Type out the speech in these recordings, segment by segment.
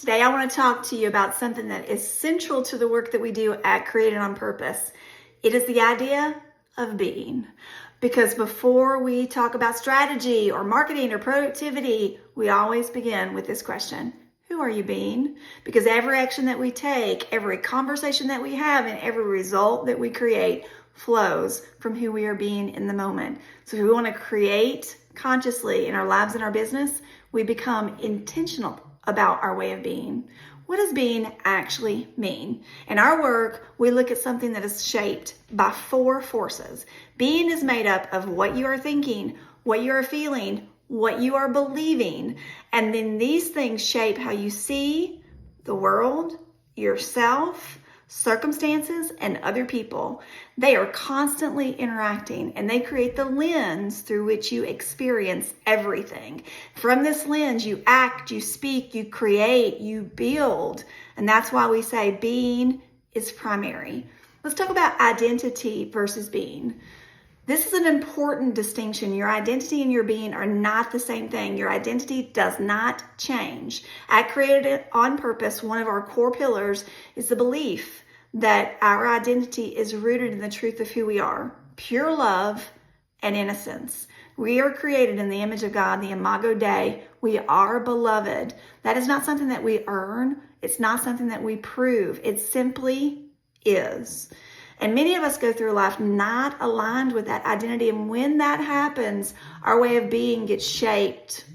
Today I want to talk to you about something that is central to the work that we do at Created on Purpose. It is the idea of being. Because before we talk about strategy or marketing or productivity, we always begin with this question: who are you being? Because every action that we take, every conversation that we have, and every result that we create flows from who we are being in the moment. So if we want to create consciously in our lives and our business, we become intentional about our way of being. What does being actually mean? In our work, we look at something that is shaped by four forces. Being is made up of what you are thinking, what you are feeling, what you are believing, and then these things shape how you see the world, yourself, circumstances, and other people. They are constantly interacting and they create the lens through which you experience everything. From this lens, you act, you speak, you create, you build. And that's why we say being is primary. Let's talk about identity versus being. This is an important distinction. Your identity and your being are not the same thing. Your identity does not change. At Created on Purpose, one of our core pillars is the belief that our identity is rooted in the truth of who we are, pure love and innocence. We are created in the image of God, the Imago Dei. We are beloved. That is not something that we earn. It's not something that we prove. It simply is. And many of us go through life not aligned with that identity. And when that happens, our way of being gets shaped,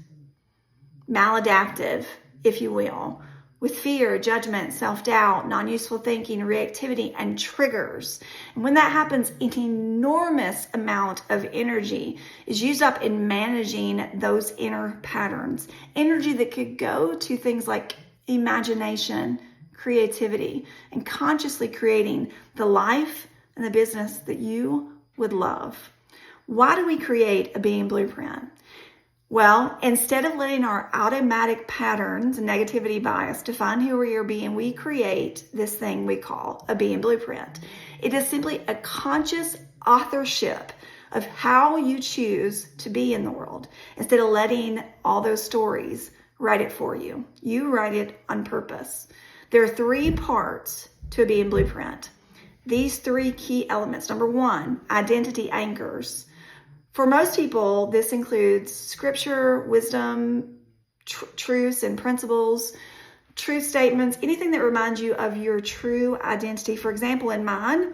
maladaptive, if you will, with fear, judgment, self-doubt, non-useful thinking, reactivity, and triggers. And when that happens, an enormous amount of energy is used up in managing those inner patterns. Energy that could go to things like imagination, creativity, and consciously creating the life and the business that you would love. Why do we create a being blueprint? Well, instead of letting our automatic patterns and negativity bias define who we are being, we create this thing we call a being blueprint. It is simply a conscious authorship of how you choose to be in the world. Instead of letting all those stories write it for you, you write it on purpose. There are three parts to a being blueprint. These three key elements. Number one, identity anchors. For most people, this includes scripture, wisdom, truths and principles, truth statements, anything that reminds you of your true identity. For example, in mine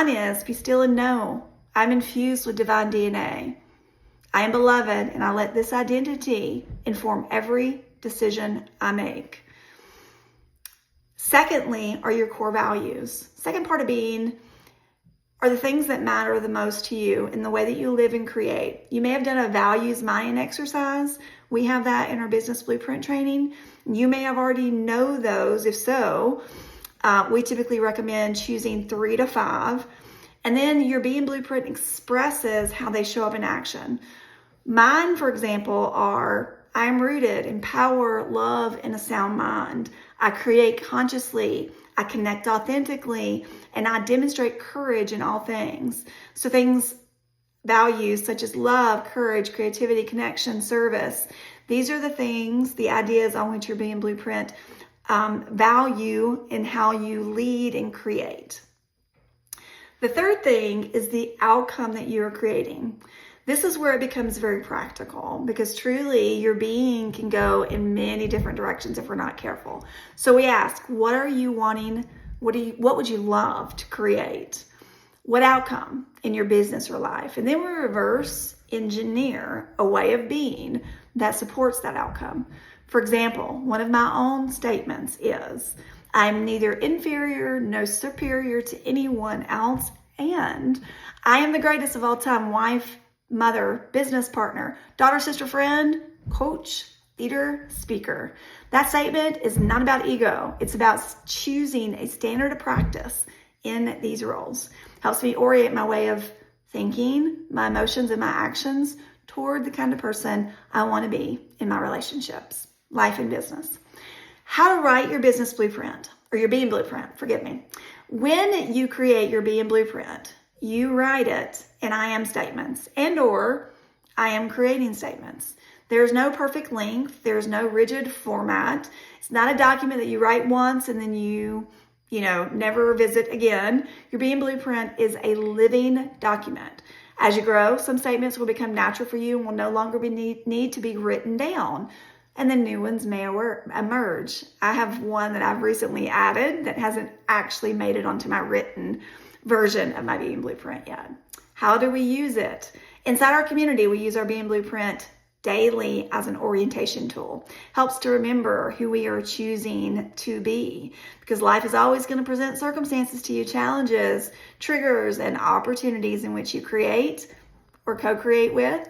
is be still and know I'm infused with divine DNA. I am beloved, and I let this identity inform every decision I make. Secondly, are your core values. Second part of being are the things that matter the most to you in the way that you live and create. You may have done a values mining exercise. We have that in our business blueprint training. You may have already know those. If so, we typically recommend choosing 3 to 5. And then your being blueprint expresses how they show up in action. Mine, for example, are: I am rooted in power, love, and a sound mind. I create consciously. I connect authentically, and I demonstrate courage in all things. So values such as love, courage, creativity, connection, service. These are the things, the ideas on which your being blueprint value in how you lead and create. The third thing is the outcome that you're creating. This is where it becomes very practical, because truly your being can go in many different directions if we're not careful. So we ask, what are you wanting? What would you love to create? What outcome in your business or life? And then we reverse engineer a way of being that supports that outcome. For example, one of my own statements is, I'm neither inferior nor superior to anyone else, and I am the greatest of all time wife, mother, business partner, daughter, sister, friend, coach, leader, speaker. That statement is not about ego. It's about choosing a standard of practice in these roles. Helps me orient my way of thinking, my emotions, and my actions toward the kind of person I want to be in my relationships, life, and business. How to write your business blueprint, or your being blueprint, forgive me. When you create your being blueprint, you write it in I am statements and or I am creating statements. There's no perfect length. There's no rigid format. It's not a document that you write once and then you never visit again. Your Being Blueprint is a living document. As you grow, some statements will become natural for you and will no longer need to be written down. And then new ones may emerge. I have one that I've recently added that hasn't actually made it onto my written version of my Being Blueprint yet. How do we use it? Inside our community, we use our Being Blueprint daily as an orientation tool. Helps to remember who we are choosing to be, because life is always going to present circumstances to you, challenges, triggers, and opportunities in which you create or co-create with.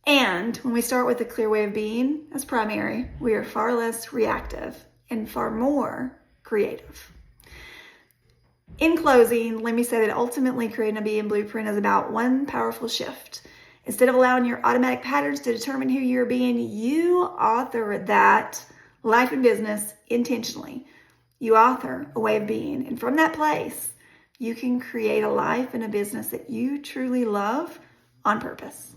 And when we start with a clear way of being as primary, we are far less reactive and far more creative. In closing, let me say that ultimately creating a Being Blueprint is about one powerful shift. Instead of allowing your automatic patterns to determine who you're being, you author that life and business intentionally. You author a way of being. And from that place, you can create a life and a business that you truly love on purpose.